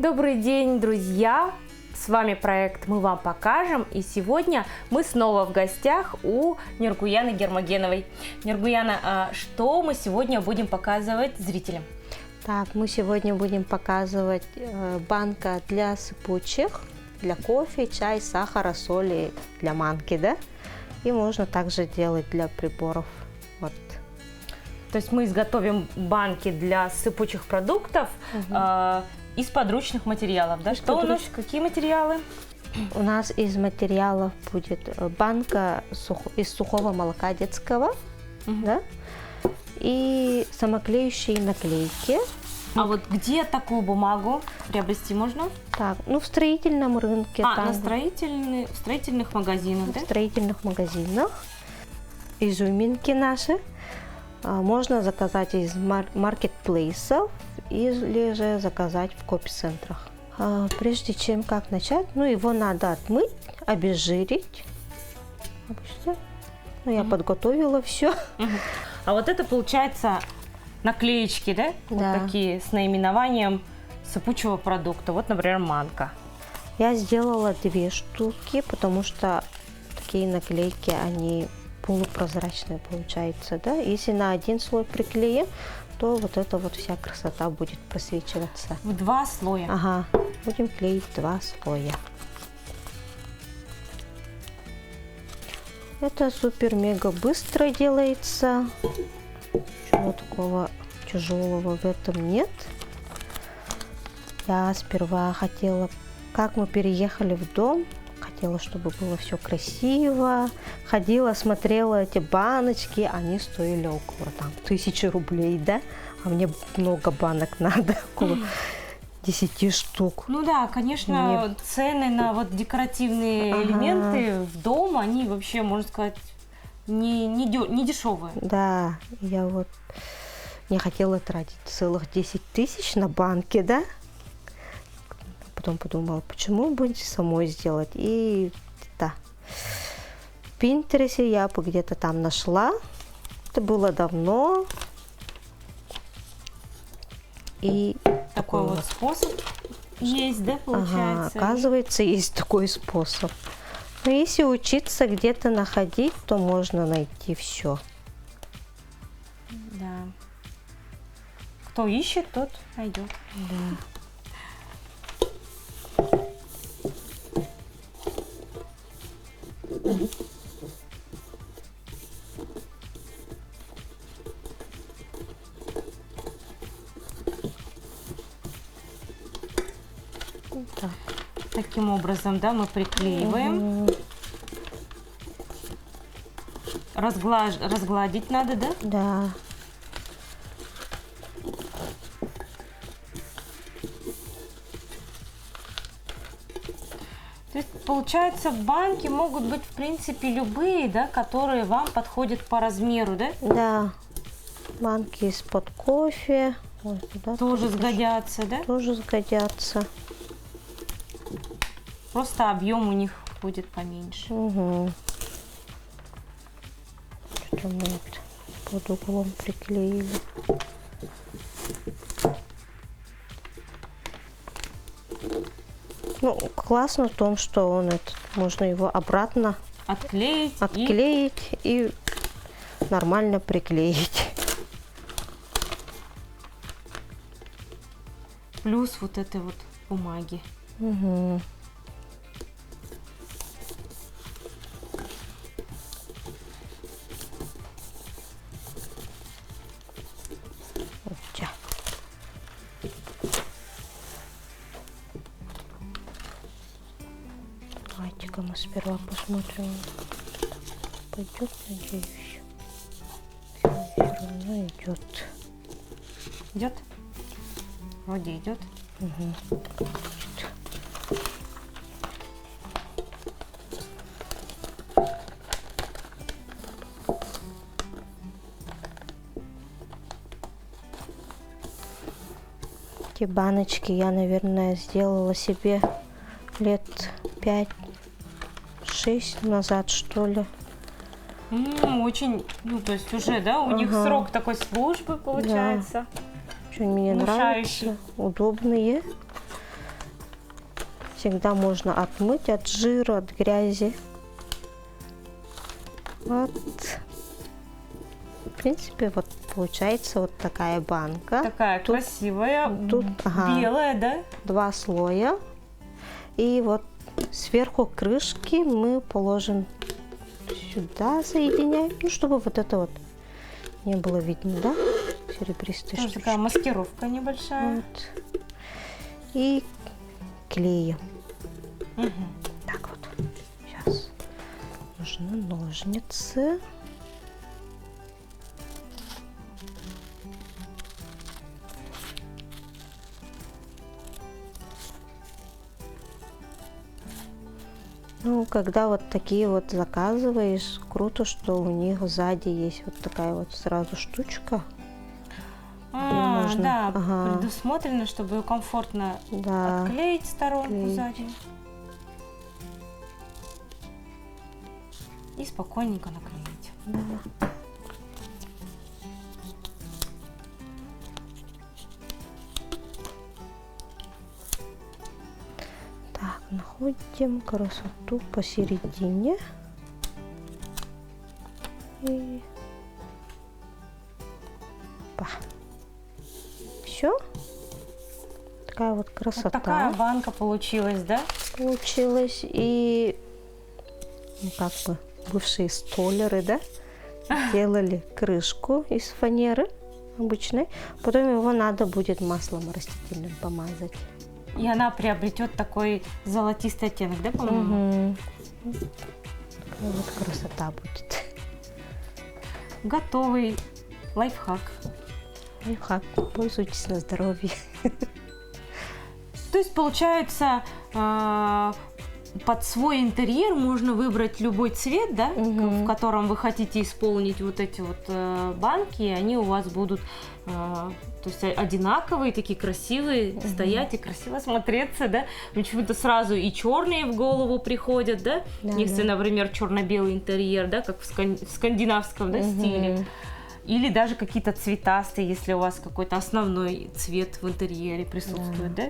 Добрый день, друзья! С вами проект «Мы вам покажем», и сегодня мы снова в гостях у Нургуяны Гермогеновой. Нургуяна, что мы сегодня будем показывать зрителям? Так, мы сегодня будем показывать банка для сыпучих, для кофе, чай, сахара, соли, для манки, да? И можно также делать для приборов. Вот. То есть мы изготовим банки для сыпучих продуктов из подручных материалов, да? Что у нас? Какие материалы? У нас из материалов будет банка из сухого молока детского, да? И самоклеющие наклейки. А вот где такую бумагу приобрести можно? Так, ну в строительном рынке. Там, в строительных магазинах, в да? В строительных магазинах. Изюминки наши можно заказать из маркетплейсов или же заказать в копи-центрах. Прежде чем как начать, его надо отмыть, обезжирить. Я подготовила все. А вот это получается наклеечки, да? Да. Вот такие с наименованием сыпучего продукта. Вот, например, манка. Я сделала 2 штуки, потому что такие наклейки, они полупрозрачные получаются, да? Если на один слой приклеим, то вот эта вот вся красота будет просвечиваться. В 2 слоя. Ага, будем клеить 2 слоя. Это супер-мега быстро делается. Ничего такого тяжелого в этом нет. Я сперва хотела, как мы переехали в дом, хотела, чтобы было все красиво. Ходила, смотрела эти баночки, они стоили около 1000 рублей, да? А мне много банок надо, около 10 штук. Ну да, конечно, цены на вот декоративные элементы в дом, они вообще, можно сказать, не дешевые. Да, я вот не хотела тратить целых 10 тысяч на банки, да? Потом подумала, почему бы самой сделать. И да, в Пинтересе я где-то там нашла. Это было давно. И такой вот способ есть, да, получается? Оказывается, есть такой способ. Но если учиться где-то находить, то можно найти все. Да. Кто ищет, тот найдет. Да. Так. Таким образом, да, мы приклеиваем. Разгладить надо, да? Да. То есть, получается, банки могут быть, в принципе, любые, да, которые вам подходят по размеру, да? Да. Банки из-под кофе. Тоже сгодятся, да? Тоже сгодятся. Просто объем у них будет поменьше. Что мы под углом приклеили. Классно в том, что можно его обратно отклеить и нормально приклеить. Плюс вот этой вот бумаги. Давайте-ка мы сперва посмотрим, пойдет, надеюсь. Все равно идет. Идет? Вроде идет. Эти баночки я, наверное, сделала себе лет 5-6 назад, что ли. Очень, то есть уже, да, у них срок такой службы получается. Очень мне нравится, удобные. всегда можно отмыть от жира, от грязи. Вот. В принципе, вот получается вот такая банка. Такая красивая, тут, ага, белая, да? 2 слоя. И вот сверху крышки мы положим сюда, соединяем, ну, чтобы вот это вот не было видно, да? Серебристые Тоже штучки. такая маскировка небольшая. Вот. И клеем. Мгм. Так вот. Сейчас. Нужны ножницы. Ну, когда вот такие вот заказываешь, круто, что у них сзади есть вот такая вот сразу штучка. можно, Да, ага. предусмотрено, чтобы ее комфортно Да. отклеить сторонку Клеить. сзади. И спокойненько наклеить. Да. Так, находим красоту посередине. И... Все. Такая вот красота Вот такая банка получилась, да? получилась. И ну, как бы бывшие столеры, да, делали крышку из фанеры обычной. Потом его надо будет маслом растительным помазать. И она приобретет такой золотистый оттенок, да, по-моему? Угу. Такая вот красота будет. Готовый лайфхак. Лайфхак. Пользуйтесь на здоровье. То есть, получается, под свой интерьер можно выбрать любой цвет, да, Мгм. в котором вы хотите исполнить вот эти вот банки, и они у вас будут то есть одинаковые, такие красивые, стоять и красиво смотреться, да. Почему-то сразу и черные в голову приходят, да, Да, если, да. например, черно-белый интерьер, да, как в скандинавском, да, Мгм. стиле. Или даже какие-то цветастые, если у вас какой-то основной цвет в интерьере присутствует, да?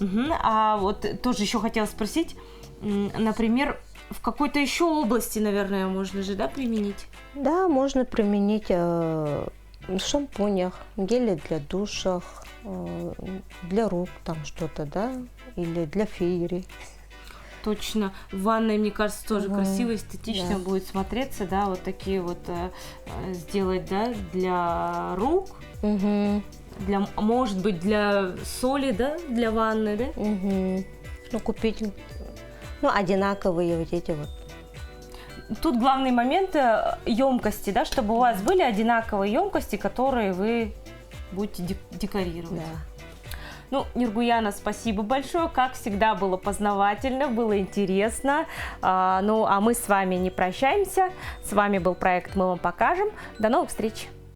Мгм. А вот тоже еще хотела спросить, например, в какой-то еще области, наверное, можно же, да, применить? Да, можно применить в шампунях, гели для душах, для рук там что-то, да, или для феерии. Точно. В ванной, мне кажется, тоже Мгм. красиво, эстетично Да. будет смотреться, да, вот такие вот сделать, да, для рук, Угу. для, может быть, для соли, да, для ванны, да? Угу. Ну, купить, ну, одинаковые вот эти вот. Тут главный момент емкости, да, чтобы у вас были одинаковые емкости, которые вы будете декорировать. Да. Ну, Нургуяна, спасибо большое. Как всегда, было познавательно, было интересно. Ну, а мы с вами не прощаемся. С вами был проект «Мы вам покажем». До новых встреч!